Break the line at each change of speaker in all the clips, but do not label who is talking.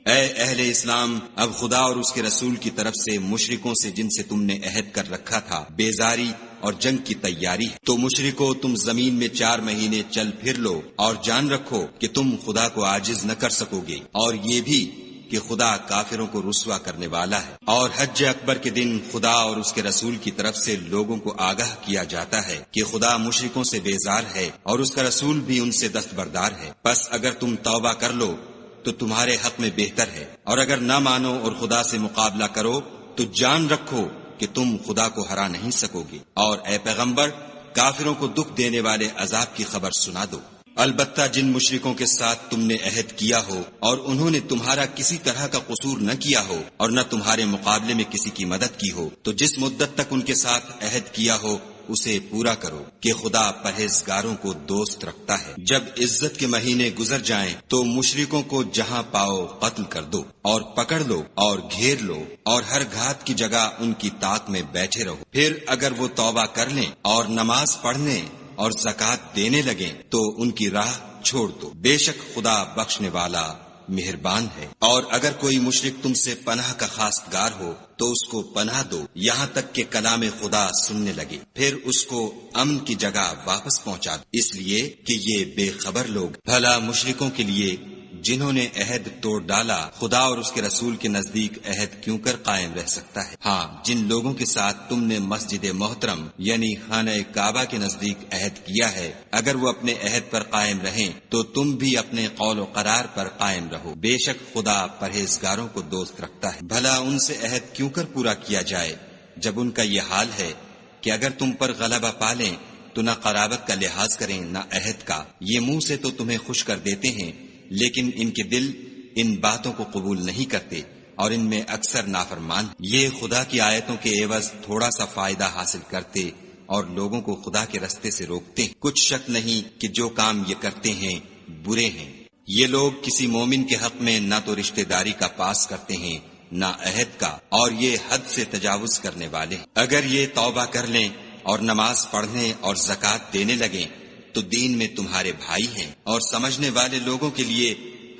اے اہل اسلام، اب خدا اور اس کے رسول کی طرف سے مشرکوں سے جن سے تم نے عہد کر رکھا تھا بیزاری اور جنگ کی تیاری ہے، تو مشرکو تم زمین میں 4 مہینے چل پھر لو اور جان رکھو کہ تم خدا کو عاجز نہ کر سکو گے، اور یہ بھی کہ خدا کافروں کو رسوا کرنے والا ہے۔ اور حج اکبر کے دن خدا اور اس کے رسول کی طرف سے لوگوں کو آگاہ کیا جاتا ہے کہ خدا مشرکوں سے بیزار ہے اور اس کا رسول بھی ان سے دستبردار ہے، پس اگر تم توبہ کر لو تو تمہارے حق میں بہتر ہے، اور اگر نہ مانو اور خدا سے مقابلہ کرو تو جان رکھو کہ تم خدا کو ہرا نہیں سکو گے، اور اے پیغمبر کافروں کو دکھ دینے والے عذاب کی خبر سنا دو۔ البتہ جن مشرکوں کے ساتھ تم نے عہد کیا ہو اور انہوں نے تمہارا کسی طرح کا قصور نہ کیا ہو اور نہ تمہارے مقابلے میں کسی کی مدد کی ہو، تو جس مدت تک ان کے ساتھ عہد کیا ہو اسے پورا کرو کہ خدا پرہیزگاروں کو دوست رکھتا ہے۔ جب عزت کے مہینے گزر جائیں تو مشرکوں کو جہاں پاؤ قتل کر دو اور پکڑ لو اور گھیر لو اور ہر گھات کی جگہ ان کی طاق میں بیٹھے رہو، پھر اگر وہ توبہ کر لیں اور نماز پڑھنے اور زکوٰۃ دینے لگیں تو ان کی راہ چھوڑ دو، بے شک خدا بخشنے والا مہربان ہے۔ اور اگر کوئی مشرک تم سے پناہ کا خواستگار ہو تو اس کو پناہ دو یہاں تک کہ کلام خدا سننے لگے، پھر اس کو امن کی جگہ واپس پہنچا دو، اس لیے کہ یہ بے خبر لوگ۔ بھلا مشرکوں کے لیے جنہوں نے عہد توڑ ڈالا خدا اور اس کے رسول کے نزدیک عہد کیوں کر قائم رہ سکتا ہے؟ ہاں، جن لوگوں کے ساتھ تم نے مسجد محترم یعنی خانہ کعبہ کے نزدیک عہد کیا ہے، اگر وہ اپنے عہد پر قائم رہیں تو تم بھی اپنے قول و قرار پر قائم رہو، بے شک خدا پرہیزگاروں کو دوست رکھتا ہے۔ بھلا ان سے عہد کیوں کر پورا کیا جائے جب ان کا یہ حال ہے کہ اگر تم پر غلبہ پالیں تو نہ قرابت کا لحاظ کریں نہ عہد کا، یہ منہ سے تو تمہیں خوش کر دیتے ہیں لیکن ان کے دل ان باتوں کو قبول نہیں کرتے اور ان میں اکثر نافرمان، یہ خدا کی آیتوں کے عوض تھوڑا سا فائدہ حاصل کرتے اور لوگوں کو خدا کے رستے سے روکتے ہیں۔ کچھ شک نہیں کہ جو کام یہ کرتے ہیں برے ہیں۔ یہ لوگ کسی مومن کے حق میں نہ تو رشتہ داری کا پاس کرتے ہیں نہ عہد کا، اور یہ حد سے تجاوز کرنے والے ہیں۔ اگر یہ توبہ کر لیں اور نماز پڑھنے اور زکوٰۃ دینے لگیں تو دین میں تمہارے بھائی ہیں، اور سمجھنے والے لوگوں کے لیے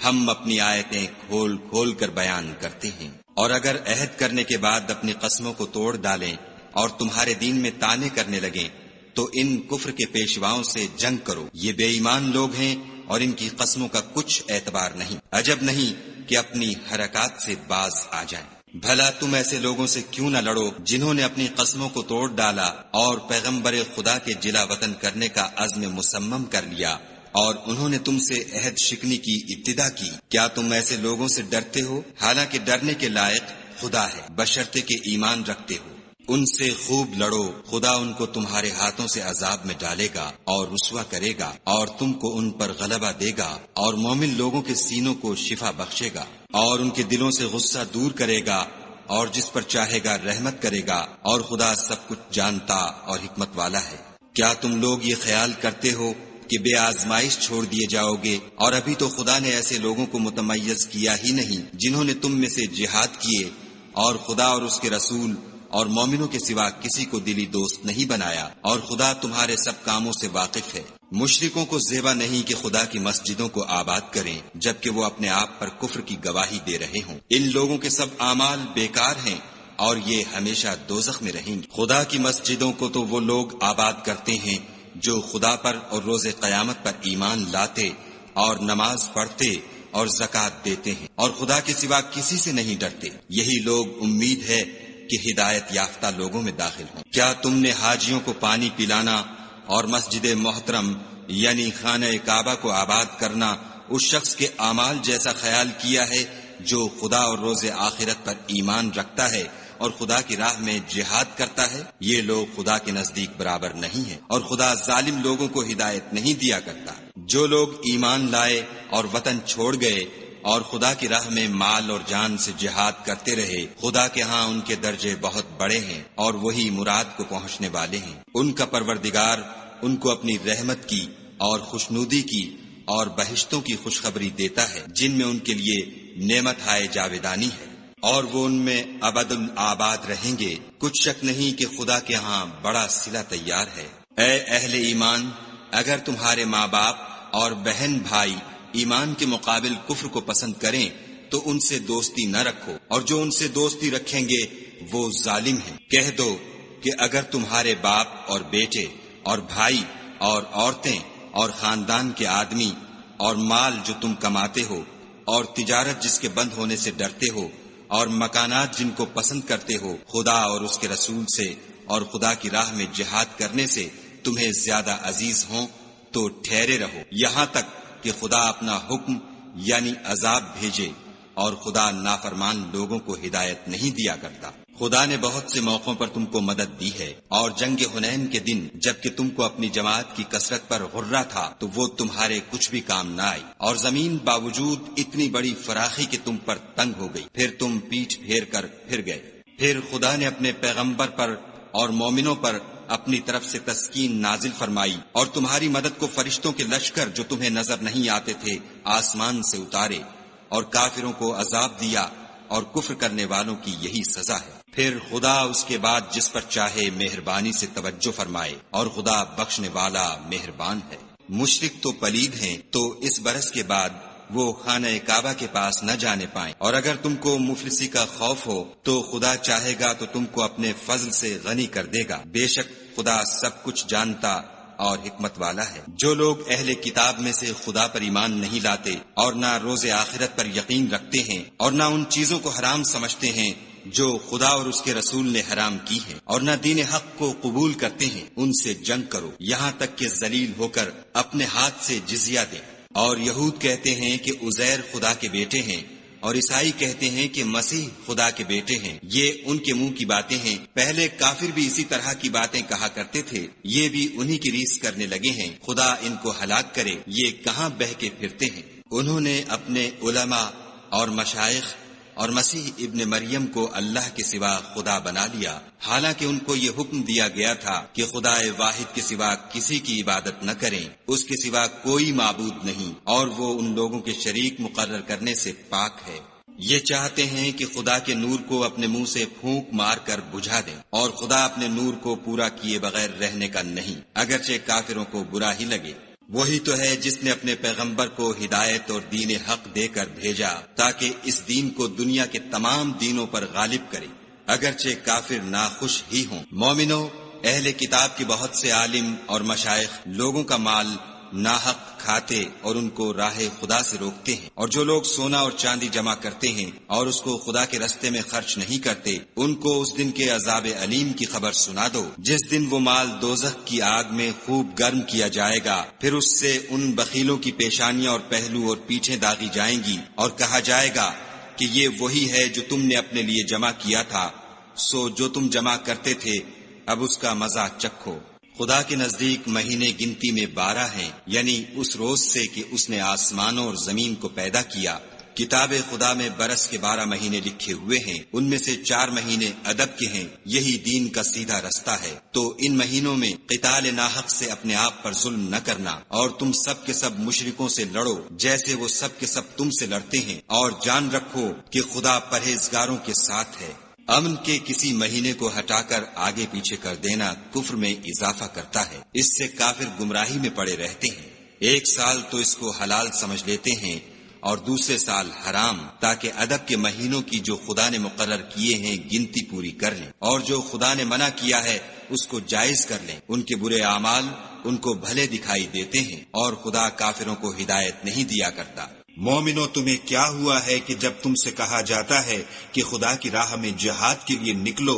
ہم اپنی آیتیں کھول کھول کر بیان کرتے ہیں۔ اور اگر عہد کرنے کے بعد اپنی قسموں کو توڑ ڈالیں اور تمہارے دین میں طعنے کرنے لگیں تو ان کفر کے پیشواؤں سے جنگ کرو، یہ بے ایمان لوگ ہیں اور ان کی قسموں کا کچھ اعتبار نہیں، عجب نہیں کہ اپنی حرکات سے باز آ جائیں۔ بھلا تم ایسے لوگوں سے کیوں نہ لڑو جنہوں نے اپنی قسموں کو توڑ ڈالا اور پیغمبر خدا کے جلا وطن کرنے کا عزم مصمم کر لیا، اور انہوں نے تم سے عہد شکنی کی ابتدا کی۔ کیا تم ایسے لوگوں سے ڈرتے ہو؟ حالانکہ ڈرنے کے لائق خدا ہے، بشرطے کہ ایمان رکھتے ہو۔ ان سے خوب لڑو، خدا ان کو تمہارے ہاتھوں سے عذاب میں ڈالے گا اور رسوا کرے گا، اور تم کو ان پر غلبہ دے گا، اور مومن لوگوں کے سینوں کو شفا بخشے گا، اور ان کے دلوں سے غصہ دور کرے گا، اور جس پر چاہے گا رحمت کرے گا، اور خدا سب کچھ جانتا اور حکمت والا ہے۔ کیا تم لوگ یہ خیال کرتے ہو کہ بے آزمائش چھوڑ دیے جاؤ گے؟ اور ابھی تو خدا نے ایسے لوگوں کو متمیز کیا ہی نہیں جنہوں نے تم میں سے جہاد کیے اور خدا اور اس کے رسول اور مومنوں کے سوا کسی کو دلی دوست نہیں بنایا، اور خدا تمہارے سب کاموں سے واقف ہے۔ مشرکوں کو زیبا نہیں کہ خدا کی مسجدوں کو آباد کریں جبکہ وہ اپنے آپ پر کفر کی گواہی دے رہے ہوں۔ ان لوگوں کے سب اعمال بیکار ہیں اور یہ ہمیشہ دوزخ میں رہیں گے۔ خدا کی مسجدوں کو تو وہ لوگ آباد کرتے ہیں جو خدا پر اور روز قیامت پر ایمان لاتے اور نماز پڑھتے اور زکوٰۃ دیتے ہیں اور خدا کے سوا کسی سے نہیں ڈرتے۔ یہی لوگ امید ہے کہ ہدایت یافتہ لوگوں میں داخل ہوں۔ کیا تم نے حاجیوں کو پانی پلانا اور مسجد محترم یعنی خانہ کعبہ کو آباد کرنا اس شخص کے اعمال جیسا خیال کیا ہے جو خدا اور روز آخرت پر ایمان رکھتا ہے اور خدا کی راہ میں جہاد کرتا ہے؟ یہ لوگ خدا کے نزدیک برابر نہیں ہیں اور خدا ظالم لوگوں کو ہدایت نہیں دیا کرتا۔ جو لوگ ایمان لائے اور وطن چھوڑ گئے اور خدا کی راہ میں مال اور جان سے جہاد کرتے رہے، خدا کے ہاں ان کے درجے بہت بڑے ہیں اور وہی مراد کو پہنچنے والے ہیں۔ ان کا پروردگار ان کو اپنی رحمت کی اور خوشنودی کی اور بہشتوں کی خوشخبری دیتا ہے جن میں ان کے لیے نعمت ہائے جاویدانی ہے، اور وہ ان میں ابد الآباد رہیں گے۔ کچھ شک نہیں کہ خدا کے ہاں بڑا صلہ تیار ہے۔ اے اہل ایمان، اگر تمہارے ماں باپ اور بہن بھائی ایمان کے مقابل کفر کو پسند کریں تو ان سے دوستی نہ رکھو، اور جو ان سے دوستی رکھیں گے وہ ظالم ہیں۔ کہہ دو کہ اگر تمہارے باپ اور بیٹے اور بھائی اور عورتیں اور خاندان کے آدمی اور مال جو تم کماتے ہو اور تجارت جس کے بند ہونے سے ڈرتے ہو اور مکانات جن کو پسند کرتے ہو خدا اور اس کے رسول سے اور خدا کی راہ میں جہاد کرنے سے تمہیں زیادہ عزیز ہوں تو ٹھہرے رہو یہاں تک کہ خدا اپنا حکم یعنی عذاب بھیجے، اور خدا نافرمان لوگوں کو ہدایت نہیں دیا کرتا۔ خدا نے بہت سے موقعوں پر تم کو مدد دی ہے، اور جنگ حنین کے دن جبکہ تم کو اپنی جماعت کی کثرت پر غرہ تھا تو وہ تمہارے کچھ بھی کام نہ آئی، اور زمین باوجود اتنی بڑی فراخی کہ تم پر تنگ ہو گئی، پھر تم پیٹھ پھیر کر پھر گئے۔ پھر خدا نے اپنے پیغمبر پر اور مومنوں پر اپنی طرف سے تسکین نازل فرمائی، اور تمہاری مدد کو فرشتوں کے لشکر جو تمہیں نظر نہیں آتے تھے آسمان سے اتارے، اور کافروں کو عذاب دیا، اور کفر کرنے والوں کی یہی سزا ہے۔ پھر خدا اس کے بعد جس پر چاہے مہربانی سے توجہ فرمائے، اور خدا بخشنے والا مہربان ہے۔ مشرک تو پلید ہیں، تو اس برس کے بعد وہ خانہ کعبہ کے پاس نہ جانے پائیں، اور اگر تم کو مفلسی کا خوف ہو تو خدا چاہے گا تو تم کو اپنے فضل سے غنی کر دے گا، بے شک خدا سب کچھ جانتا اور حکمت والا ہے۔ جو لوگ اہل کتاب میں سے خدا پر ایمان نہیں لاتے اور نہ روز آخرت پر یقین رکھتے ہیں اور نہ ان چیزوں کو حرام سمجھتے ہیں جو خدا اور اس کے رسول نے حرام کی ہیں اور نہ دین حق کو قبول کرتے ہیں، ان سے جنگ کرو یہاں تک کہ ذلیل ہو کر اپنے ہاتھ سے جزیہ دیں۔ اور یہود کہتے ہیں کہ عزیر خدا کے بیٹے ہیں، اور عیسائی کہتے ہیں کہ مسیح خدا کے بیٹے ہیں۔ یہ ان کے منہ کی باتیں ہیں، پہلے کافر بھی اسی طرح کی باتیں کہا کرتے تھے، یہ بھی انہی کی ریس کرنے لگے ہیں۔ خدا ان کو ہلاک کرے، یہ کہاں بہہ کے پھرتے ہیں۔ انہوں نے اپنے علماء اور مشائخ اور مسیح ابن مریم کو اللہ کے سوا خدا بنا لیا، حالانکہ ان کو یہ حکم دیا گیا تھا کہ خدا واحد کے سوا کسی کی عبادت نہ کریں، اس کے سوا کوئی معبود نہیں، اور وہ ان لوگوں کے شریک مقرر کرنے سے پاک ہے۔ یہ چاہتے ہیں کہ خدا کے نور کو اپنے منہ سے پھونک مار کر بجھا دیں، اور خدا اپنے نور کو پورا کیے بغیر رہنے کا نہیں، اگرچہ کافروں کو برا ہی لگے۔ وہی تو ہے جس نے اپنے پیغمبر کو ہدایت اور دین حق دے کر بھیجا تاکہ اس دین کو دنیا کے تمام دینوں پر غالب کرے، اگرچہ کافر ناخوش ہی ہوں۔ مومنو، اہل کتاب کے بہت سے عالم اور مشائخ لوگوں کا مال ناحق کھاتے اور ان کو راہ خدا سے روکتے ہیں، اور جو لوگ سونا اور چاندی جمع کرتے ہیں اور اس کو خدا کے رستے میں خرچ نہیں کرتے، ان کو اس دن کے عذاب علیم کی خبر سنا دو، جس دن وہ مال دوزخ کی آگ میں خوب گرم کیا جائے گا، پھر اس سے ان بخیلوں کی پیشانیاں اور پہلو اور پیٹھیں داغی جائیں گی، اور کہا جائے گا کہ یہ وہی ہے جو تم نے اپنے لیے جمع کیا تھا، سو جو تم جمع کرتے تھے اب اس کا مزہ چکھو۔ خدا کے نزدیک مہینے گنتی میں 12 ہیں، یعنی اس روز سے کہ اس نے آسمانوں اور زمین کو پیدا کیا۔ کتاب خدا میں برس کے 12 مہینے لکھے ہوئے ہیں، ان میں سے 4 مہینے ادب کے ہیں، یہی دین کا سیدھا رستہ ہے۔ تو ان مہینوں میں قتال ناحق سے اپنے آپ پر ظلم نہ کرنا، اور تم سب کے سب مشرکوں سے لڑو جیسے وہ سب کے سب تم سے لڑتے ہیں، اور جان رکھو کہ خدا پرہیزگاروں کے ساتھ ہے۔ امن کے کسی مہینے کو ہٹا کر آگے پیچھے کر دینا کفر میں اضافہ کرتا ہے، اس سے کافر گمراہی میں پڑے رہتے ہیں۔ ایک سال تو اس کو حلال سمجھ لیتے ہیں اور دوسرے سال حرام، تاکہ ادب کے مہینوں کی جو خدا نے مقرر کیے ہیں گنتی پوری کر لیں، اور جو خدا نے منع کیا ہے اس کو جائز کر لیں۔ ان کے برے اعمال ان کو بھلے دکھائی دیتے ہیں، اور خدا کافروں کو ہدایت نہیں دیا کرتا۔
مومنو، تمہیں کیا ہوا ہے کہ جب تم سے کہا جاتا ہے کہ خدا کی راہ میں جہاد کے لیے نکلو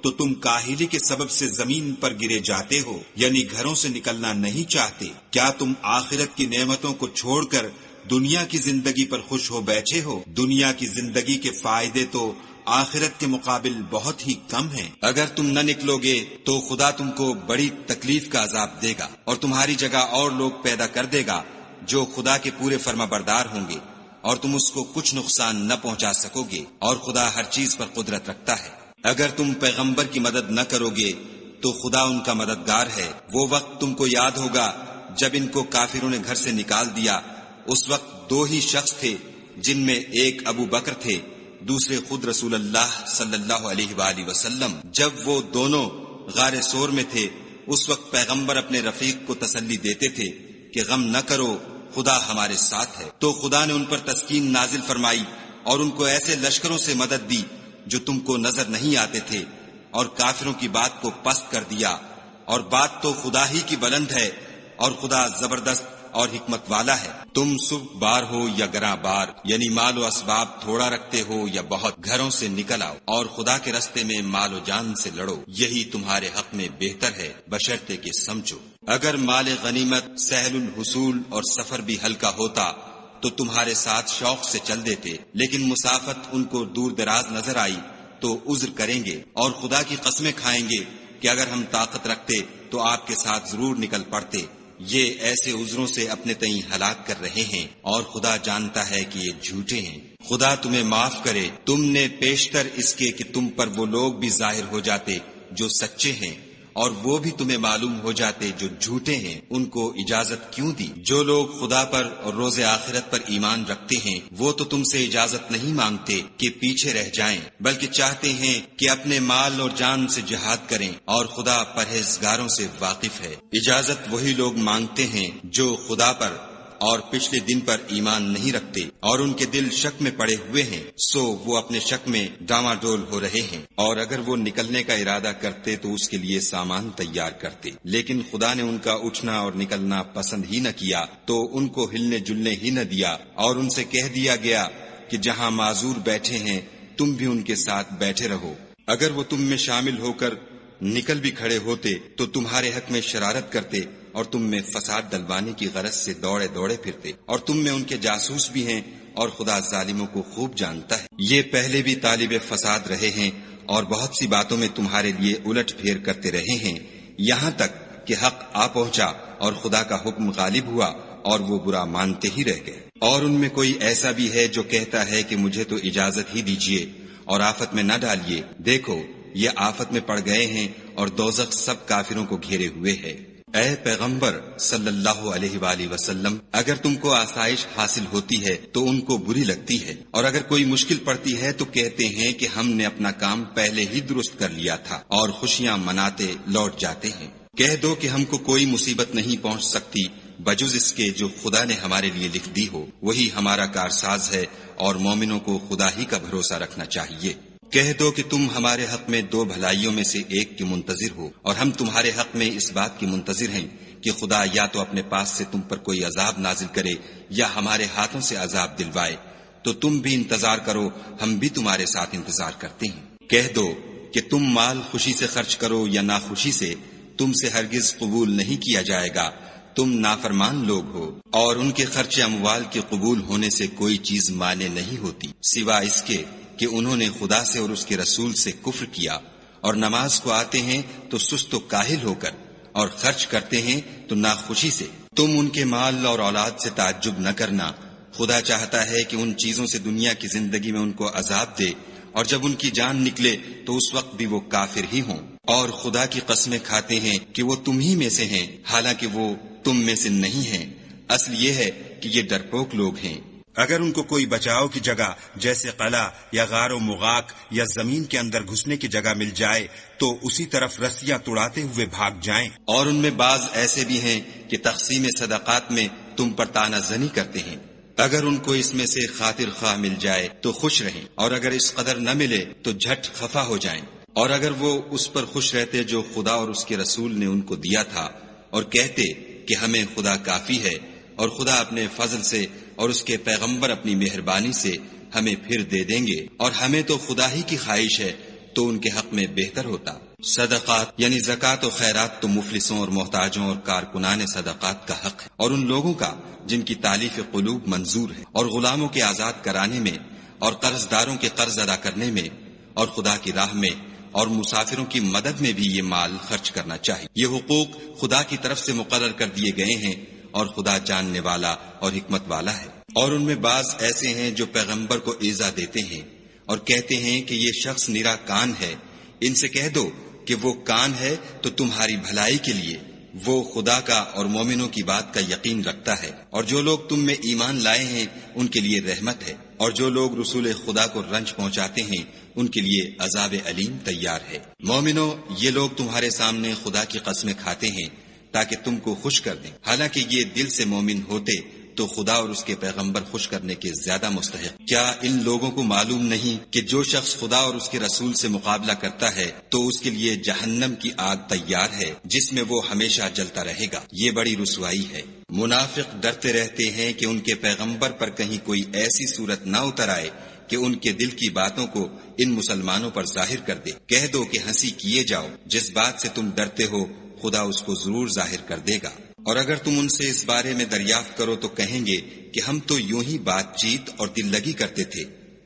تو تم کاہلی کے سبب سے زمین پر گرے جاتے ہو، یعنی گھروں سے نکلنا نہیں چاہتے؟ کیا تم آخرت کی نعمتوں کو چھوڑ کر دنیا کی زندگی پر خوش ہو بیٹھے ہو؟ دنیا کی زندگی کے فائدے تو آخرت کے مقابل بہت ہی کم ہیں۔
اگر تم نہ نکلو گے تو خدا تم کو بڑی تکلیف کا عذاب دے گا، اور تمہاری جگہ اور لوگ پیدا کر دے گا جو خدا کے پورے فرما بردار ہوں گے، اور تم اس کو کچھ نقصان نہ پہنچا سکو گے، اور خدا ہر چیز پر قدرت رکھتا ہے۔ اگر تم پیغمبر کی مدد نہ کرو گے تو خدا ان کا مددگار ہے۔ وہ وقت تم کو یاد ہوگا جب ان کو کافروں نے گھر سے نکال دیا، اس وقت 2 ہی شخص تھے، جن میں ایک ابو بکر تھے، دوسرے خود رسول اللہ صلی اللہ علیہ وآلہ وسلم۔ جب وہ دونوں غار سور میں تھے، اس وقت پیغمبر اپنے رفیق کو تسلی دیتے تھے کہ غم نہ کرو، خدا ہمارے ساتھ ہے۔ تو خدا نے ان پر تسکین نازل فرمائی اور ان کو ایسے لشکروں سے مدد دی جو تم کو نظر نہیں آتے تھے، اور کافروں کی بات کو پست کر دیا، اور بات تو خدا ہی کی بلند ہے، اور خدا زبردست اور حکمت والا ہے۔ تم سب بار ہو یا گراں بار، یعنی مال و اسباب تھوڑا رکھتے ہو یا بہت، گھروں سے نکل آؤ اور خدا کے رستے میں مال و جان سے لڑو، یہی تمہارے حق میں بہتر ہے، بشرطے کہ سمجھو۔ اگر مال غنیمت سہل الحصول اور سفر بھی ہلکا ہوتا تو تمہارے ساتھ شوق سے چل دیتے، لیکن مسافت ان کو دور دراز نظر آئی تو عذر کریں گے، اور خدا کی قسمیں کھائیں گے کہ اگر ہم طاقت رکھتے تو آپ کے ساتھ ضرور نکل پڑتے۔ یہ ایسے عذروں سے اپنے تئیں ہلاک کر رہے ہیں، اور خدا جانتا ہے کہ یہ جھوٹے ہیں۔ خدا تمہیں معاف کرے، تم نے پیشتر اس کے کہ تم پر وہ لوگ بھی ظاہر ہو جاتے جو سچے ہیں، اور وہ بھی تمہیں معلوم ہو جاتے جو جھوٹے ہیں، ان کو اجازت کیوں دی؟ جو لوگ خدا پر اور روز آخرت پر ایمان رکھتے ہیں وہ تو تم سے اجازت نہیں مانگتے کہ پیچھے رہ جائیں، بلکہ چاہتے ہیں کہ اپنے مال اور جان سے جہاد کریں، اور خدا پرہیزگاروں سے واقف ہے۔ اجازت وہی لوگ مانگتے ہیں جو خدا پر اور پچھلے دن پر ایمان نہیں رکھتے، اور ان کے دل شک میں پڑے ہوئے ہیں، سو وہ اپنے شک میں ڈاواڈول ہو رہے ہیں۔ اور اگر وہ نکلنے کا ارادہ کرتے تو اس کے لیے سامان تیار کرتے، لیکن خدا نے ان کا اٹھنا اور نکلنا پسند ہی نہ کیا، تو ان کو ہلنے جلنے ہی نہ دیا، اور ان سے کہہ دیا گیا کہ جہاں معذور بیٹھے ہیں تم بھی ان کے ساتھ بیٹھے رہو۔ اگر وہ تم میں شامل ہو کر نکل بھی کھڑے ہوتے تو تمہارے حق میں شرارت کرتے، اور تم میں فساد ڈلوانے کی غرض سے دوڑے دوڑے پھرتے، اور تم میں ان کے جاسوس بھی ہیں، اور خدا ظالموں کو خوب جانتا ہے۔ یہ پہلے بھی طالب فساد رہے ہیں، اور بہت سی باتوں میں تمہارے لیے الٹ پھیر کرتے رہے ہیں، یہاں تک کہ حق آ پہنچا اور خدا کا حکم غالب ہوا، اور وہ برا مانتے ہی رہ گئے۔ اور ان میں کوئی ایسا بھی ہے جو کہتا ہے کہ مجھے تو اجازت ہی دیجیے اور آفت میں نہ ڈالیے، دیکھو یہ آفت میں پڑ گئے ہیں، اور دوزخ سب کافروں کو گھیرے ہوئے ہے۔ اے پیغمبر صلی اللہ علیہ وآلہ وسلم، اگر تم کو آسائش حاصل ہوتی ہے تو ان کو بری لگتی ہے، اور اگر کوئی مشکل پڑتی ہے تو کہتے ہیں کہ ہم نے اپنا کام پہلے ہی درست کر لیا تھا، اور خوشیاں مناتے لوٹ جاتے ہیں۔ کہہ دو کہ ہم کو کوئی مصیبت نہیں پہنچ سکتی بجز اس کے جو خدا نے ہمارے لیے لکھ دی ہو، وہی ہمارا کارساز ہے، اور مومنوں کو خدا ہی کا بھروسہ رکھنا چاہیے۔ کہہ دو کہ تم ہمارے حق میں دو بھلائیوں میں سے ایک کے منتظر ہو، اور ہم تمہارے حق میں اس بات کی منتظر ہیں کہ خدا یا تو اپنے پاس سے تم پر کوئی عذاب نازل کرے یا ہمارے ہاتھوں سے عذاب دلوائے، تو تم بھی انتظار کرو، ہم بھی تمہارے ساتھ انتظار کرتے ہیں۔ کہہ دو کہ تم مال خوشی سے خرچ کرو یا ناخوشی سے، تم سے ہرگز قبول نہیں کیا جائے گا، تم نافرمان لوگ ہو، اور ان کے خرچ اموال کے قبول ہونے سے کوئی چیز مانے نہیں ہوتی سوا اس کے کہ انہوں نے خدا سے اور اس کے رسول سے کفر کیا، اور نماز کو آتے ہیں تو سست و کاہل ہو کر، اور خرچ کرتے ہیں تو ناخوشی سے۔ تم ان کے مال اور اولاد سے تعجب نہ کرنا، خدا چاہتا ہے کہ ان چیزوں سے دنیا کی زندگی میں ان کو عذاب دے، اور جب ان کی جان نکلے تو اس وقت بھی وہ کافر ہی ہوں، اور خدا کی قسمیں کھاتے ہیں کہ وہ تم ہی میں سے ہیں، حالانکہ وہ تم میں سے نہیں ہیں۔ اصل یہ ہے کہ یہ ڈرپوک لوگ ہیں۔
اگر ان کو کوئی بچاؤ کی جگہ جیسے قلعہ یا غار و مغاق یا زمین کے اندر گھسنے کی جگہ مل جائے تو اسی طرف رسیاں توڑاتے ہوئے بھاگ جائیں۔
اور ان میں بعض ایسے بھی ہیں کہ تقسیم صدقات میں تم پر طعنہ زنی کرتے ہیں۔ اگر ان کو اس میں سے خاطر خواہ مل جائے تو خوش رہیں، اور اگر اس قدر نہ ملے تو جھٹ خفا ہو جائیں۔ اور اگر وہ اس پر خوش رہتے جو خدا اور اس کے رسول نے ان کو دیا تھا، اور کہتے کہ ہمیں خدا کافی ہے، اور خدا اپنے فضل سے اور اس کے پیغمبر اپنی مہربانی سے ہمیں پھر دے دیں گے، اور ہمیں تو خدا ہی کی خواہش ہے، تو ان کے حق میں بہتر ہوتا۔ صدقات یعنی زکوٰۃ و خیرات تو مفلسوں اور محتاجوں اور کارکنان صدقات کا حق ہے، اور ان لوگوں کا جن کی تالیف قلوب منظور ہے، اور غلاموں کے آزاد کرانے میں، اور قرض داروں کے قرض ادا کرنے میں، اور خدا کی راہ میں، اور مسافروں کی مدد میں بھی یہ مال خرچ کرنا چاہیے۔ یہ حقوق خدا کی طرف سے مقرر کر دیے گئے ہیں، اور خدا جاننے والا اور حکمت والا ہے۔ اور ان میں بعض ایسے ہیں جو پیغمبر کو ایذا دیتے ہیں اور کہتے ہیں کہ یہ شخص نرا کان ہے۔ ان سے کہہ دو کہ وہ کان ہے تو تمہاری بھلائی کے لیے، وہ خدا کا اور مومنوں کی بات کا یقین رکھتا ہے، اور جو لوگ تم میں ایمان لائے ہیں ان کے لیے رحمت ہے، اور جو لوگ رسول خدا کو رنج پہنچاتے ہیں ان کے لیے عذاب علیم تیار ہے۔ مومنو، یہ لوگ تمہارے سامنے خدا کی قسمیں کھاتے ہیں تاکہ تم کو خوش کر دیں، حالانکہ یہ دل سے مومن ہوتے تو خدا اور اس کے پیغمبر خوش کرنے کے زیادہ مستحق۔ کیا ان لوگوں کو معلوم نہیں کہ جو شخص خدا اور اس کے رسول سے مقابلہ کرتا ہے تو اس کے لیے جہنم کی آگ تیار ہے جس میں وہ ہمیشہ جلتا رہے گا، یہ بڑی رسوائی ہے۔ منافق ڈرتے رہتے ہیں کہ ان کے پیغمبر پر کہیں کوئی ایسی صورت نہ اتر آئے کہ ان کے دل کی باتوں کو ان مسلمانوں پر ظاہر کر دے۔ کہہ دو کہ ہنسی کیے جاؤ، جس بات سے تم ڈرتے ہو خدا اس کو ضرور ظاہر کر دے گا۔ اور اگر تم ان سے اس بارے میں دریافت کرو تو کہیں گے کہ ہم تو یوں ہی بات چیت اور دل لگی کرتے تھے۔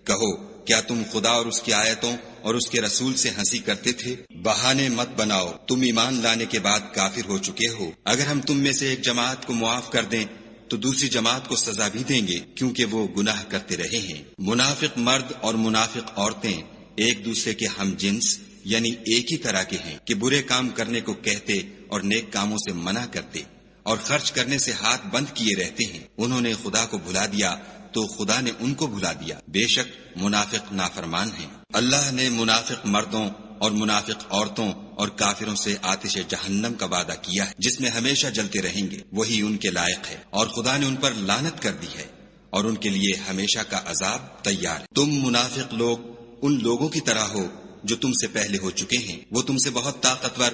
کہو کیا تم خدا اور اس کی آیتوں اور اس کے رسول سے ہنسی کرتے تھے؟ بہانے مت بناؤ، تم ایمان لانے کے بعد کافر ہو چکے ہو۔ اگر ہم تم میں سے ایک جماعت کو معاف کر دیں تو دوسری جماعت کو سزا بھی دیں گے کیونکہ وہ گناہ کرتے رہے ہیں۔ منافق مرد اور منافق عورتیں ایک دوسرے کے ہم جنس یعنی ایک ہی طرح کے ہیں کہ برے کام کرنے کو کہتے اور نیک کاموں سے منع کرتے اور خرچ کرنے سے ہاتھ بند کیے رہتے ہیں۔ انہوں نے خدا کو بھلا دیا تو خدا نے ان کو بھلا دیا، بے شک منافق نافرمان ہیں۔ اللہ نے منافق مردوں اور منافق عورتوں اور کافروں سے آتش جہنم کا وعدہ کیا ہے جس میں ہمیشہ جلتے رہیں گے، وہی ان کے لائق ہے، اور خدا نے ان پر لعنت کر دی ہے اور ان کے لیے ہمیشہ کا عذاب تیار ہے۔ تم منافق لوگ ان لوگوں کی طرح ہو جو تم سے پہلے ہو چکے ہیں، وہ تم سے بہت طاقتور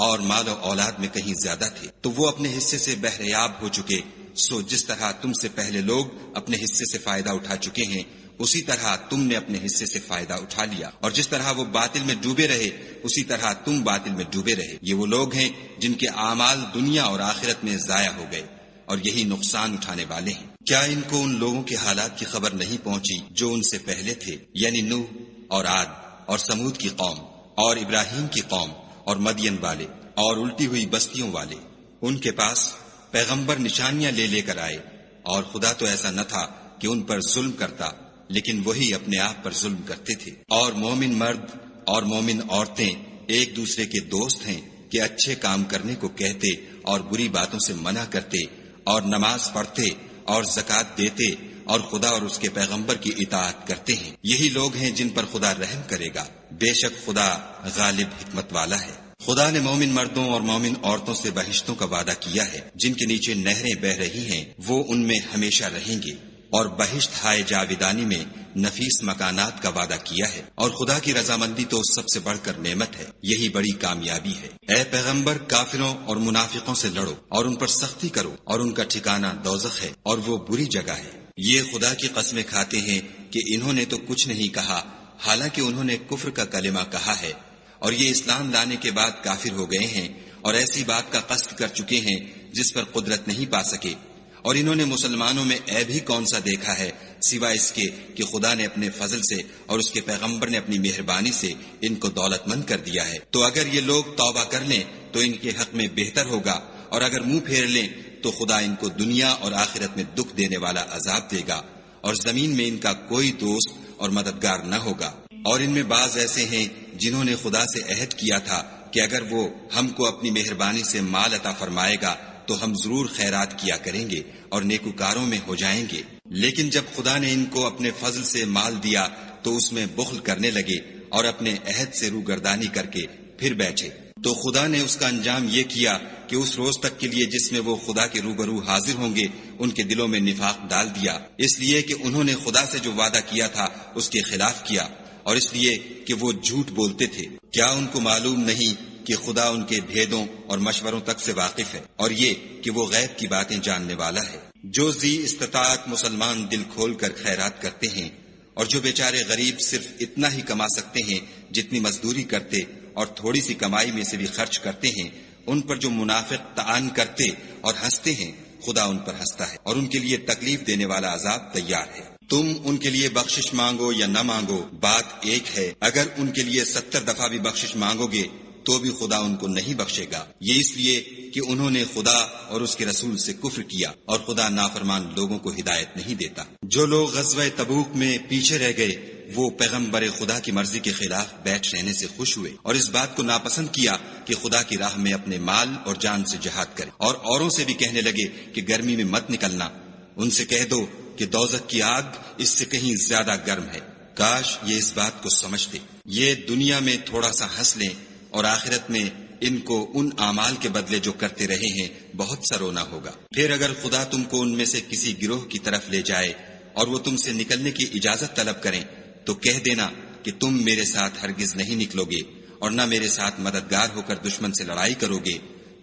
اور مال و اولاد میں کہیں زیادہ تھے، تو وہ اپنے حصے سے بہریاب ہو چکے۔ سو جس طرح تم سے پہلے لوگ اپنے حصے سے فائدہ اٹھا چکے ہیں اسی طرح تم نے اپنے حصے سے فائدہ اٹھا لیا، اور جس طرح وہ باطل میں ڈوبے رہے اسی طرح تم باطل میں ڈوبے رہے۔ یہ وہ لوگ ہیں جن کے اعمال دنیا اور آخرت میں ضائع ہو گئے اور یہی نقصان اٹھانے والے ہیں۔ کیا ان کو ان لوگوں کے حالات کی خبر نہیں پہنچی جو ان سے پہلے تھے، یعنی نوح اور عاد اور سمود کی قوم اور ابراہیم کی قوم اور مدین والے اور الٹی ہوئی بستیوں والے؟ ان کے پاس پیغمبر نشانیاں لے لے کر آئے، اور خدا تو ایسا نہ تھا کہ ان پر ظلم کرتا، لیکن وہی اپنے آپ پر ظلم کرتے تھے۔ اور مومن مرد اور مومن عورتیں ایک دوسرے کے دوست ہیں کہ اچھے کام کرنے کو کہتے اور بری باتوں سے منع کرتے اور نماز پڑھتے اور زکوٰۃ دیتے اور خدا اور اس کے پیغمبر کی اطاعت کرتے ہیں۔ یہی لوگ ہیں جن پر خدا رحم کرے گا، بے شک خدا غالب حکمت والا ہے۔ خدا نے مومن مردوں اور مومن عورتوں سے بہشتوں کا وعدہ کیا ہے جن کے نیچے نہریں بہ رہی ہیں، وہ ان میں ہمیشہ رہیں گے، اور بہشت ہائے جاویدانی میں نفیس مکانات کا وعدہ کیا ہے، اور خدا کی رضامندی تو سب سے بڑھ کر نعمت ہے، یہی بڑی کامیابی ہے۔ اے پیغمبر، کافروں اور منافقوں سے لڑو اور ان پر سختی کرو، اور ان کا ٹھکانہ دوزخ ہے اور وہ بری جگہ ہے۔ یہ خدا کی قسمیں کھاتے ہیں کہ انہوں نے تو کچھ نہیں کہا، حالانکہ انہوں نے کفر کا کلمہ کہا ہے، اور یہ اسلام لانے کے بعد کافر ہو گئے ہیں اور ایسی بات کا قصد کر چکے ہیں جس پر قدرت نہیں پا سکے۔ اور انہوں نے مسلمانوں میں عیب ہی کون سا دیکھا ہے سوائے اس کے کہ خدا نے اپنے فضل سے اور اس کے پیغمبر نے اپنی مہربانی سے ان کو دولت مند کر دیا ہے۔ تو اگر یہ لوگ توبہ کر لیں تو ان کے حق میں بہتر ہوگا، اور اگر منہ پھیر لیں تو خدا ان کو دنیا اور آخرت میں دکھ دینے والا عذاب دے گا، اور زمین میں ان کا کوئی دوست اور مددگار نہ ہوگا۔ اور ان میں بعض ایسے ہیں جنہوں نے خدا سے عہد کیا تھا کہ اگر وہ ہم کو اپنی مہربانی سے مال عطا فرمائے گا تو ہم ضرور خیرات کیا کریں گے اور نیکوکاروں میں ہو جائیں گے، لیکن جب خدا نے ان کو اپنے فضل سے مال دیا تو اس میں بخل کرنے لگے اور اپنے عہد سے روگردانی کر کے پھر بیٹھے، تو خدا نے اس کا انجام یہ کیا کہ اس روز تک کے لیے جس میں وہ خدا کے روبرو حاضر ہوں گے ان کے دلوں میں نفاق ڈال دیا، اس لیے کہ انہوں نے خدا سے جو وعدہ کیا تھا اس کے خلاف کیا، اور اس لیے کہ وہ جھوٹ بولتے تھے۔ کیا ان کو معلوم نہیں کہ خدا ان کے بھیدوں اور مشوروں تک سے واقف ہے، اور یہ کہ وہ غیب کی باتیں جاننے والا ہے؟ جو ذی استطاعت مسلمان دل کھول کر خیرات کرتے ہیں، اور جو بیچارے غریب صرف اتنا ہی کما سکتے ہیں جتنی مزدوری کرتے اور تھوڑی سی کمائی میں سے بھی خرچ کرتے ہیں، ان پر جو منافق طعن کرتے اور ہنستے ہیں خدا ان پر ہنستا ہے، اور ان کے لیے تکلیف دینے والا عذاب تیار ہے۔ تم ان کے لیے بخشش مانگو یا نہ مانگو، بات ایک ہے، اگر ان کے لیے 70 دفعہ بھی بخشش مانگو گے تو بھی خدا ان کو نہیں بخشے گا، یہ اس لیے کہ انہوں نے خدا اور اس کے رسول سے کفر کیا، اور خدا نافرمان لوگوں کو ہدایت نہیں دیتا۔ جو لوگ غزوہ تبوک میں پیچھے رہ گئے وہ پیغمبر خدا کی مرضی کے خلاف بیٹھ رہنے سے خوش ہوئے اور اس بات کو ناپسند کیا کہ خدا کی راہ میں اپنے مال اور جان سے جہاد کرے، اور اوروں سے بھی کہنے لگے کہ گرمی میں مت نکلنا۔ ان سے کہہ دو کہ دوزخ کی آگ اس سے کہیں زیادہ گرم ہے، کاش یہ اس بات کو سمجھتے۔ یہ دنیا میں تھوڑا سا ہنس لیں اور آخرت میں ان کو ان اعمال کے بدلے جو کرتے رہے ہیں بہت سا رونا ہوگا۔ پھر اگر خدا تم کو ان میں سے کسی گروہ کی طرف لے جائے اور وہ تم سے نکلنے کی اجازت طلب کریں تو کہہ دینا کہ تم میرے ساتھ ہرگز نہیں نکلو گے اور نہ میرے ساتھ مددگار ہو کر دشمن سے لڑائی کرو گے۔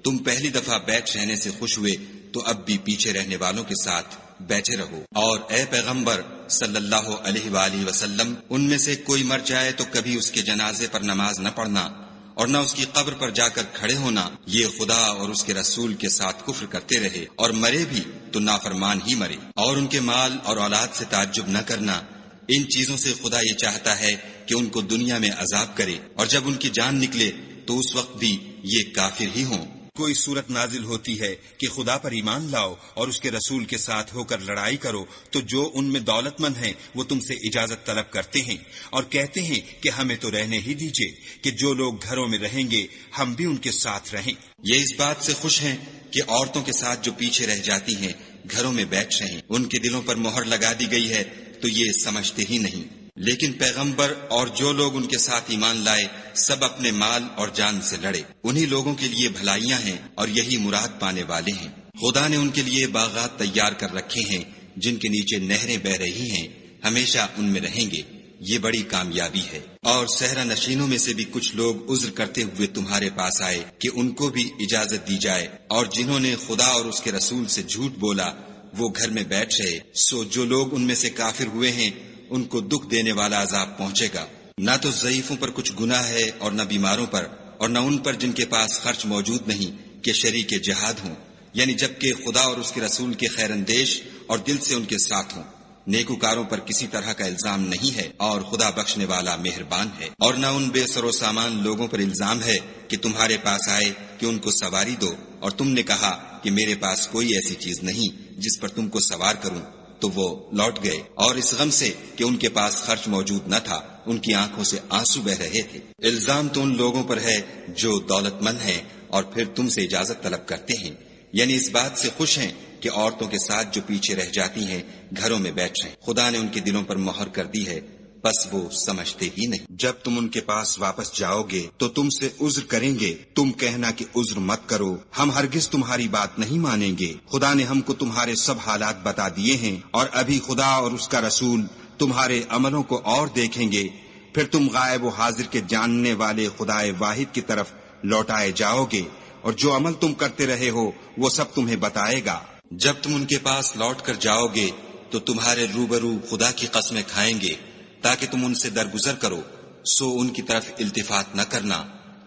تم پہلی دفعہ بیٹھ رہنے سے خوش ہوئے تو اب بھی پیچھے رہنے والوں کے ساتھ بیٹھے رہو۔ اور اے پیغمبر صلی اللہ علیہ وآلہ وسلم، ان میں سے کوئی مر جائے تو کبھی اس کے جنازے پر نماز نہ پڑھنا اور نہ اس کی قبر پر جا کر کھڑے ہونا۔ یہ خدا اور اس کے رسول کے ساتھ کفر کرتے رہے اور مرے بھی تو نافرمان ہی مرے۔ اور ان کے مال اور اولاد سے تعجب نہ کرنا، ان چیزوں سے خدا یہ چاہتا ہے کہ ان کو دنیا میں عذاب کرے اور جب ان کی جان نکلے تو اس وقت بھی یہ کافر ہی ہوں۔
کوئی صورت نازل ہوتی ہے کہ خدا پر ایمان لاؤ اور اس کے رسول کے ساتھ ہو کر لڑائی کرو تو جو ان میں دولت مند ہیں وہ تم سے اجازت طلب کرتے ہیں اور کہتے ہیں کہ ہمیں تو رہنے ہی دیجئے کہ جو لوگ گھروں میں رہیں گے ہم بھی ان کے ساتھ رہیں۔
یہ اس بات سے خوش ہیں کہ عورتوں کے ساتھ جو پیچھے رہ جاتی ہیں گھروں میں بیٹھ رہیں، ان کے دلوں پر مہر لگا دی گئی ہے تو یہ سمجھتے ہی نہیں۔ لیکن پیغمبر اور جو لوگ ان کے ساتھ ایمان لائے سب اپنے مال اور جان سے لڑے، انہی لوگوں کے لیے بھلائیاں ہیں اور یہی مراد پانے والے ہیں۔ خدا نے ان کے لیے باغات تیار کر رکھے ہیں جن کے نیچے نہریں بہ رہی ہیں، ہمیشہ ان میں رہیں گے، یہ بڑی کامیابی ہے۔ اور صحرا نشینوں میں سے بھی کچھ لوگ عذر کرتے ہوئے تمہارے پاس آئے کہ ان کو بھی اجازت دی جائے، اور جنہوں نے خدا اور اس کے رسول سے جھوٹ بولا وہ گھر میں بیٹھ رہے۔ سو جو لوگ ان میں سے کافر ہوئے ہیں ان کو دکھ دینے والا عذاب پہنچے گا۔ نہ تو ضعیفوں پر کچھ گناہ ہے اور نہ بیماروں پر اور نہ ان پر جن کے پاس خرچ موجود نہیں کہ شریک جہاد ہوں، یعنی جبکہ خدا اور اس کے رسول کے خیر اندیش اور دل سے ان کے ساتھ ہوں۔ نیکوکاروں پر کسی طرح کا الزام نہیں ہے اور خدا بخشنے والا مہربان ہے۔ اور نہ ان بے سر و سامان لوگوں پر الزام ہے کہ تمہارے پاس آئے کہ ان کو سواری دو اور تم نے کہا کہ میرے پاس کوئی ایسی چیز نہیں جس پر تم کو سوار کروں، تو وہ لوٹ گئے اور اس غم سے کہ ان کے پاس خرچ موجود نہ تھا ان کی آنکھوں سے آنسو بہ رہے تھے۔ الزام تو ان لوگوں پر ہے جو دولت مند ہیں اور پھر تم سے اجازت طلب کرتے ہیں، یعنی اس بات سے خوش ہیں کہ عورتوں کے ساتھ جو پیچھے رہ جاتی ہیں گھروں میں بیٹھ رہیں۔ خدا نے ان کے دلوں پر مہر کر دی ہے بس وہ سمجھتے ہی نہیں۔
جب تم ان کے پاس واپس جاؤ گے تو تم سے عذر کریں گے، تم کہنا کہ عذر مت کرو، ہم ہرگز تمہاری بات نہیں مانیں گے۔ خدا نے ہم کو تمہارے سب حالات بتا دیے ہیں اور ابھی خدا اور اس کا رسول تمہارے عملوں کو اور دیکھیں گے، پھر تم غائب و حاضر کے جاننے والے خدائے واحد کی طرف لوٹائے جاؤ گے اور جو عمل تم کرتے رہے ہو وہ سب تمہیں بتائے گا۔
جب تم ان کے پاس لوٹ کر جاؤ گے تو تمہارے روبرو خدا کی قسمیں کھائیں گے تاکہ تم ان سے درگزر کرو، سو ان کی طرف التفات نہ کرنا،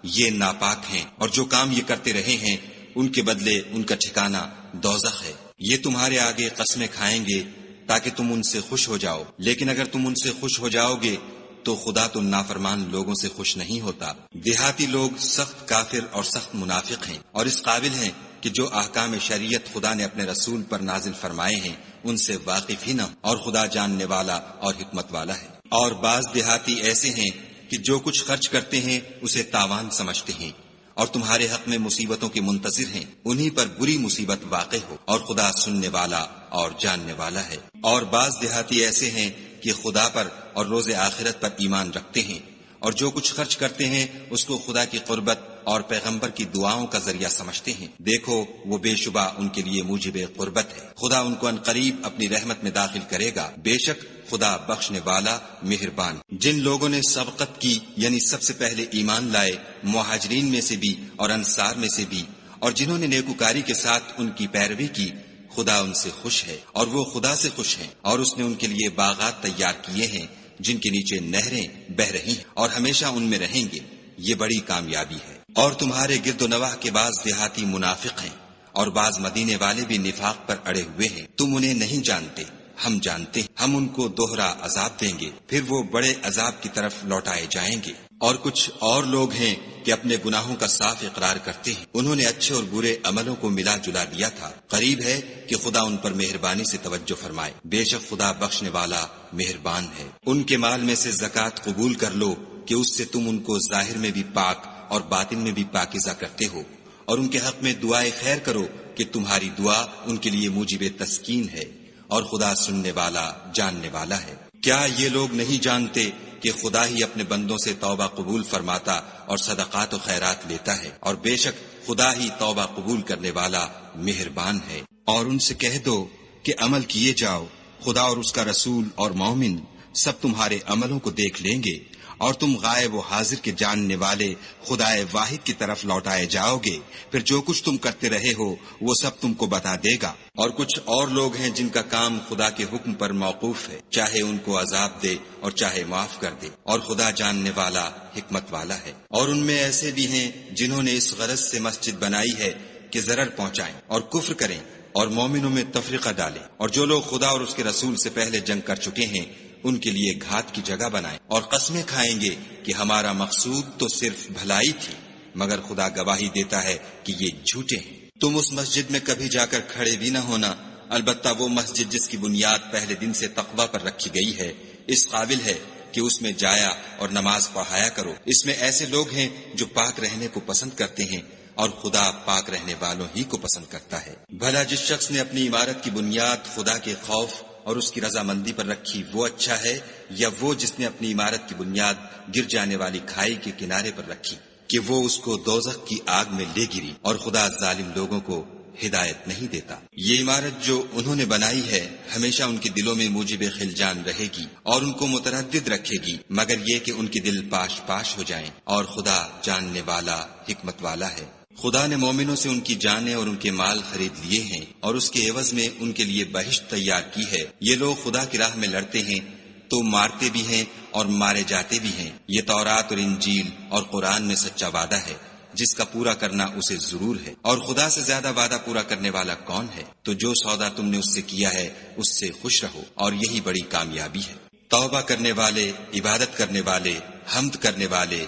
یہ ناپاک ہیں اور جو کام یہ کرتے رہے ہیں ان کے بدلے ان کا ٹھکانہ دوزخ ہے۔ یہ تمہارے آگے قسمیں کھائیں گے تاکہ تم ان سے خوش ہو جاؤ، لیکن اگر تم ان سے خوش ہو جاؤ گے تو خدا تو نافرمان لوگوں سے خوش نہیں ہوتا۔ دیہاتی لوگ سخت کافر اور سخت منافق ہیں اور اس قابل ہیں کہ جو احکام شریعت خدا نے اپنے رسول پر نازل فرمائے ہیں ان سے واقف ہی نہ، اور خدا جاننے والا اور حکمت والا ہے۔ اور بعض دیہاتی ایسے ہیں کہ جو کچھ خرچ کرتے ہیں اسے تاوان سمجھتے ہیں اور تمہارے حق میں مصیبتوں کے منتظر ہیں، انہی پر بری مصیبت واقع ہو، اور خدا سننے والا اور جاننے والا ہے۔ اور بعض دیہاتی ایسے ہیں کہ خدا پر اور روز آخرت پر ایمان رکھتے ہیں اور جو کچھ خرچ کرتے ہیں اس کو خدا کی قربت اور پیغمبر کی دعاؤں کا ذریعہ سمجھتے ہیں۔ دیکھو وہ بے شبہ ان کے لیے موجب قربت ہے، خدا ان کو عنقریب اپنی رحمت میں داخل کرے گا، بے شک خدا بخشنے والا مہربان۔ جن لوگوں نے سبقت کی یعنی سب سے پہلے ایمان لائے، مہاجرین میں سے بھی اور انصار میں سے بھی، اور جنہوں نے نیکوکاری کے ساتھ ان کی پیروی کی، خدا ان سے خوش ہے اور وہ خدا سے خوش ہیں، اور اس نے ان کے لیے باغات تیار کیے ہیں جن کے نیچے نہریں بہ رہی ہیں اور ہمیشہ ان میں رہیں گے، یہ بڑی کامیابی ہے۔ اور تمہارے گرد و نواح کے بعض دیہاتی منافق ہیں اور بعض مدینے والے بھی نفاق پر اڑے ہوئے ہیں، تم انہیں نہیں جانتے، ہم جانتے ہیں، ہم ان کو دوہرا عذاب دیں گے، پھر وہ بڑے عذاب کی طرف لوٹائے جائیں گے۔ اور کچھ اور لوگ ہیں کہ اپنے گناہوں کا صاف اقرار کرتے ہیں، انہوں نے اچھے اور برے عملوں کو ملا جلا دیا تھا، قریب ہے کہ خدا ان پر مہربانی سے توجہ فرمائے، بے شک خدا بخشنے والا مہربان ہے۔ ان کے مال میں سے زکوٰۃ قبول کر لو کہ اس سے تم ان کو ظاہر میں بھی پاک اور باطن میں بھی پاکیزہ کرتے ہو، اور ان کے حق میں دعائے خیر کرو کہ تمہاری دعا ان کے لیے موجب تسکین ہے، اور خدا سننے والا جاننے والا ہے۔ کیا یہ لوگ نہیں جانتے کہ کہ خدا ہی اپنے بندوں سے توبہ قبول فرماتا اور صدقات و خیرات لیتا ہے، اور بے شک خدا ہی توبہ قبول کرنے والا مہربان ہے۔ اور ان سے کہہ دو کہ عمل کیے جاؤ، خدا اور اس کا رسول اور مومن سب تمہارے عملوں کو دیکھ لیں گے، اور تم غائب و حاضر کے جاننے والے خدا واحد کی طرف لوٹائے جاؤ گے، پھر جو کچھ تم کرتے رہے ہو وہ سب تم کو بتا دے گا۔ اور کچھ اور لوگ ہیں جن کا کام خدا کے حکم پر موقوف ہے، چاہے ان کو عذاب دے اور چاہے معاف کر دے، اور خدا جاننے والا حکمت والا ہے۔ اور ان میں ایسے بھی ہیں جنہوں نے اس غرض سے مسجد بنائی ہے کہ ضرر پہنچائیں اور کفر کریں اور مومنوں میں تفرقہ ڈالیں، اور جو لوگ خدا اور اس کے رسول سے پہلے جنگ کر چکے ہیں ان کے لیے گھات کی جگہ بنائیں، اور قسمیں کھائیں گے کہ ہمارا مقصود تو صرف بھلائی تھی، مگر خدا گواہی دیتا ہے کہ یہ جھوٹے ہیں۔ تم اس مسجد میں کبھی جا کر کھڑے بھی نہ ہونا، البتہ وہ مسجد جس کی بنیاد پہلے دن سے تقوی پر رکھی گئی ہے اس قابل ہے کہ اس میں جایا اور نماز پڑھایا کرو۔ اس میں ایسے لوگ ہیں جو پاک رہنے کو پسند کرتے ہیں، اور خدا پاک رہنے والوں ہی کو پسند کرتا ہے۔ بھلا جس شخص نے اپنی عمارت کی بنیاد خدا کے خوف اور اس کی رضامندی پر رکھی وہ اچھا ہے، یا وہ جس نے اپنی عمارت کی بنیاد گر جانے والی کھائی کے کنارے پر رکھی کہ وہ اس کو دوزخ کی آگ میں لے گری، اور خدا ظالم لوگوں کو ہدایت نہیں دیتا۔ یہ عمارت جو انہوں نے بنائی ہے ہمیشہ ان کے دلوں میں موجب خلجان رہے گی اور ان کو متردد رکھے گی، مگر یہ کہ ان کے دل پاش پاش ہو جائیں، اور خدا جاننے والا حکمت والا ہے۔ خدا نے مومنوں سے ان کی جانیں اور ان کے مال خرید لیے ہیں، اور اس کے عوض میں ان کے لیے بہشت تیار کی ہے۔ یہ لوگ خدا کی راہ میں لڑتے ہیں تو مارتے بھی ہیں اور مارے جاتے بھی ہیں۔ یہ تورات اور انجیل اور قرآن میں سچا وعدہ ہے جس کا پورا کرنا اسے ضرور ہے، اور خدا سے زیادہ وعدہ پورا کرنے والا کون ہے؟ تو جو سودا تم نے اس سے کیا ہے اس سے خوش رہو، اور یہی بڑی کامیابی ہے۔ توبہ کرنے والے، عبادت کرنے والے، حمد کرنے والے،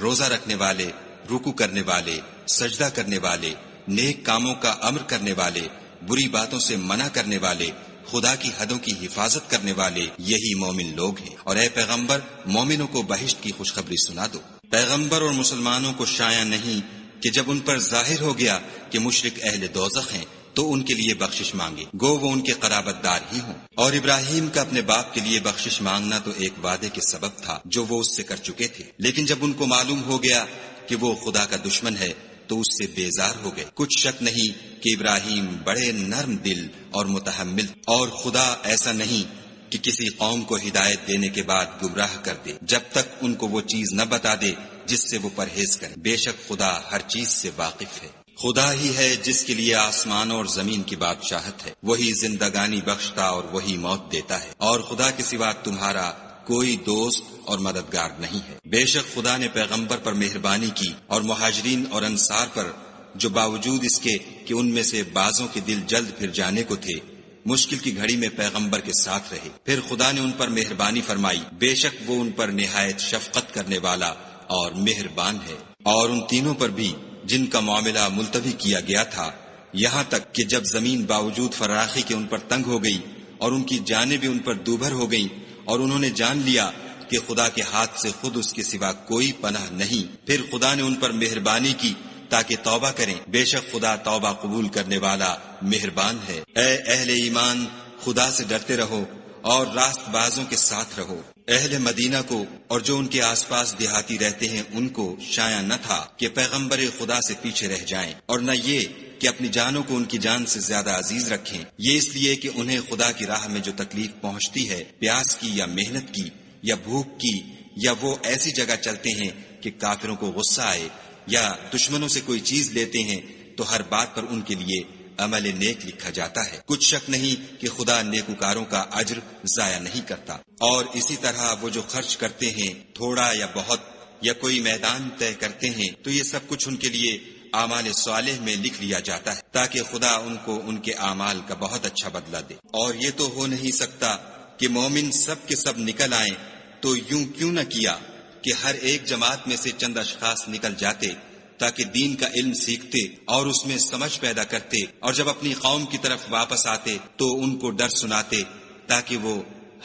روزہ رکھنے والے، رکوع کرنے والے، سجدہ کرنے والے، نیک کاموں کا امر کرنے والے، بری باتوں سے منع کرنے والے، خدا کی حدوں کی حفاظت کرنے والے، یہی مومن لوگ ہیں۔ اور اے پیغمبر، مومنوں کو بہشت کی خوشخبری سنا دو۔ پیغمبر اور مسلمانوں کو شایع نہیں کہ جب ان پر ظاہر ہو گیا کہ مشرک اہل دوزخ ہیں تو ان کے لیے بخشش مانگے، گو وہ ان کے قرابت دار ہی ہوں۔ اور ابراہیم کا اپنے باپ کے لیے بخشش مانگنا تو ایک وعدے کے سبب تھا جو وہ اس سے کر چکے تھے، لیکن جب ان کو معلوم ہو گیا کہ وہ خدا کا دشمن ہے تو اس سے بیزار ہو گئے۔ کچھ شک نہیں کہ ابراہیم بڑے نرم دل اور متحمل، اور خدا ایسا نہیں کہ کسی قوم کو ہدایت دینے کے بعد گمراہ کر دے جب تک ان کو وہ چیز نہ بتا دے جس سے وہ پرہیز کریں۔ بے شک خدا ہر چیز سے واقف ہے۔ خدا ہی ہے جس کے لیے آسمانوں اور زمین کی بادشاہت ہے، وہی زندگانی بخشتا اور وہی موت دیتا ہے، اور خدا کے سوا تمہارا کوئی دوست اور مددگار نہیں ہے۔ بے شک خدا نے پیغمبر پر مہربانی کی اور مہاجرین اور انصار پر، جو باوجود اس کے کہ ان میں سے بعضوں کے دل جلد پھر جانے کو تھے مشکل کی گھڑی میں پیغمبر کے ساتھ رہے، پھر خدا نے ان پر مہربانی فرمائی، بے شک وہ ان پر نہایت شفقت کرنے والا اور مہربان ہے۔ اور ان تینوں پر بھی جن کا معاملہ ملتوی کیا گیا تھا، یہاں تک کہ جب زمین باوجود فراخی کے ان پر تنگ ہو گئی اور ان کی جانیں بھی ان پر دوبھر ہو گئیں، اور انہوں نے جان لیا کہ خدا کے ہاتھ سے خود اس کے سوا کوئی پناہ نہیں، پھر خدا نے ان پر مہربانی کی تاکہ توبہ کریں، بے شک خدا توبہ قبول کرنے والا مہربان ہے۔ اے اہل ایمان، خدا سے ڈرتے رہو اور راست بازوں کے ساتھ رہو۔ اہل مدینہ کو اور جو ان کے آس پاس دیہاتی رہتے ہیں ان کو شایع نہ تھا کہ پیغمبر خدا سے پیچھے رہ جائیں، اور نہ یہ کہ اپنی جانوں کو ان کی جان سے زیادہ عزیز رکھیں، یہ اس لیے کہ انہیں خدا کی راہ میں جو تکلیف پہنچتی ہے، پیاس کی یا محنت کی یا بھوک کی، یا وہ ایسی جگہ چلتے ہیں کہ کافروں کو غصہ آئے، یا دشمنوں سے کوئی چیز لیتے ہیں، تو ہر بات پر ان کے لیے عمل نیک لکھا جاتا ہے۔ کچھ شک نہیں کہ خدا نیکوکاروں کا اجر ضائع نہیں کرتا۔ اور اسی طرح وہ جو خرچ کرتے ہیں تھوڑا یا بہت، یا کوئی میدان طے کرتے ہیں، تو یہ سب کچھ ان کے لیے اعمال صالح میں لکھ لیا جاتا ہے تاکہ خدا ان کو ان کے اعمال کا بہت اچھا بدلہ دے۔ اور یہ تو ہو نہیں سکتا کہ مومن سب کے سب نکل آئیں، تو یوں کیوں نہ کیا کہ ہر ایک جماعت میں سے چند اشخاص نکل جاتے تاکہ دین کا علم سیکھتے اور اس میں سمجھ پیدا کرتے، اور جب اپنی قوم کی طرف واپس آتے تو ان کو ڈر سناتے تاکہ وہ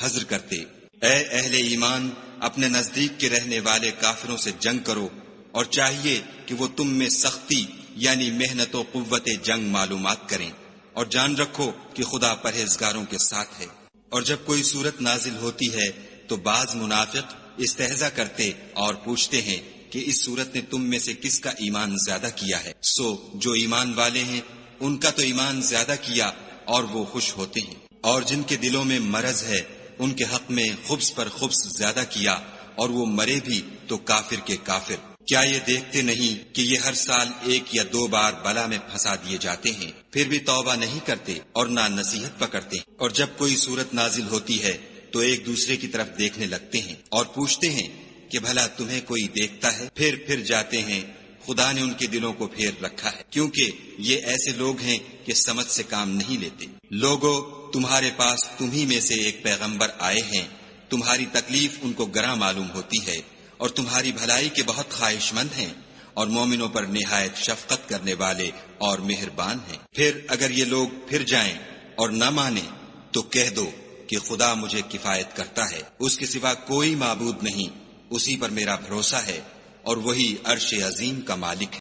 حذر کرتے۔ اے اہل ایمان، اپنے نزدیک کے رہنے والے کافروں سے جنگ کرو، اور چاہیے کہ وہ تم میں سختی یعنی محنت و قوت جنگ معلومات کریں، اور جان رکھو کہ خدا پرہیزگاروں کے ساتھ ہے۔ اور جب کوئی صورت نازل ہوتی ہے تو بعض منافق استہزا کرتے اور پوچھتے ہیں کہ اس صورت نے تم میں سے کس کا ایمان زیادہ کیا ہے؟ سو جو ایمان والے ہیں ان کا تو ایمان زیادہ کیا اور وہ خوش ہوتے ہیں، اور جن کے دلوں میں مرض ہے ان کے حق میں خبث پر خبث زیادہ کیا اور وہ مرے بھی تو کافر کے کافر۔ کیا یہ دیکھتے نہیں کہ یہ ہر سال 1 یا 2 بار بلا میں پھنسا دیے جاتے ہیں، پھر بھی توبہ نہیں کرتے اور نہ نصیحت پکڑتے، اور جب کوئی صورت نازل ہوتی ہے تو ایک دوسرے کی طرف دیکھنے لگتے ہیں اور پوچھتے ہیں کہ بھلا تمہیں کوئی دیکھتا ہے؟ پھر جاتے ہیں، خدا نے ان کے دلوں کو پھیر رکھا ہے، کیونکہ یہ ایسے لوگ ہیں کہ سمجھ سے کام نہیں لیتے۔ لوگو، تمہارے پاس تمہی میں سے ایک پیغمبر آئے ہیں، تمہاری تکلیف ان کو گراں معلوم ہوتی ہے اور تمہاری بھلائی کے بہت خواہش مند ہیں، اور مومنوں پر نہایت شفقت کرنے والے اور مہربان ہیں۔ پھر اگر یہ لوگ پھر جائیں اور نہ مانیں تو کہہ دو کہ خدا مجھے کفایت کرتا ہے، اس کے سوا کوئی معبود نہیں، اسی پر میرا بھروسہ ہے اور وہی عرش عظیم کا مالک ہے۔